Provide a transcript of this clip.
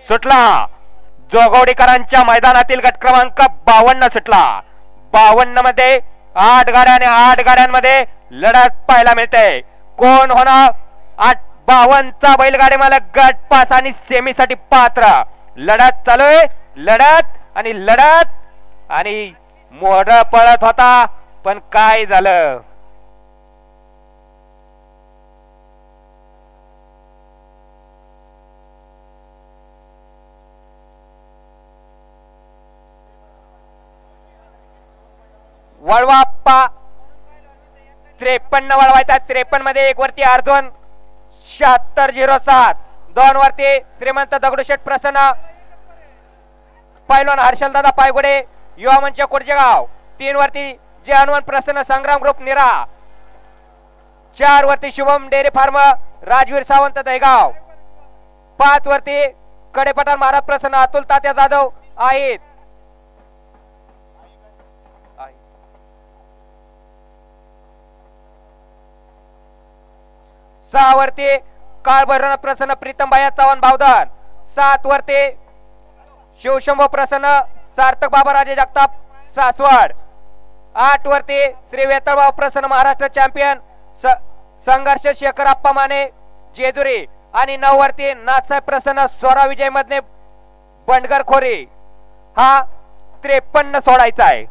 सुटला. जोगवडीकरांच्या मैदानातील गट क्रमांक 52 सुटला. 52 मध्ये 8 गाड्या आणि 8 गाड्यांमध्ये लढत पाहायला मिळते. कोण होणार 52 चा बैलगाडी मालक गट पास आणि सेमीसाठी पात्र. लढत चालू आहे. लढत आणि मोड पळत होता पण काय झालं. वळवाप्पा 53 वळवायचा. 53 मध्ये 1 वरती अर्जुन 7607. 2 वरती श्रीमंत दगडूशेठ प्रसन्न, पैलवान हर्षलदादा पायगुडे युवा मंच कुडजेगाव. 3 वरती जे हनुमान प्रसन्न संग्राम ग्रुप निरा. 4 वरती शुभम डेअरी फार्म राजवीर सावंत दहेगाव. 5 वरती कडेपठाण महाराज प्रसन्न अतुल तात्या जाधव आहेत. 6 वरती काळभैरवनाथ प्रसन्न प्रीतम भाया चव्हाण भावदान. 7 वरती शिवशंभो प्रसन्न सार्थक बाबाराजे जगताप सासवड. 8 वरती श्री वेताळबाव प्रसन्न महाराष्ट्र चॅम्पियन संघर्ष शेखर आप्पा माने जेजुरी. आणि 9 वरती नाथसाहेब प्रसन्न सोरा विजय मधने बंडगर खोरी. हा 53 सोडायचा आहे.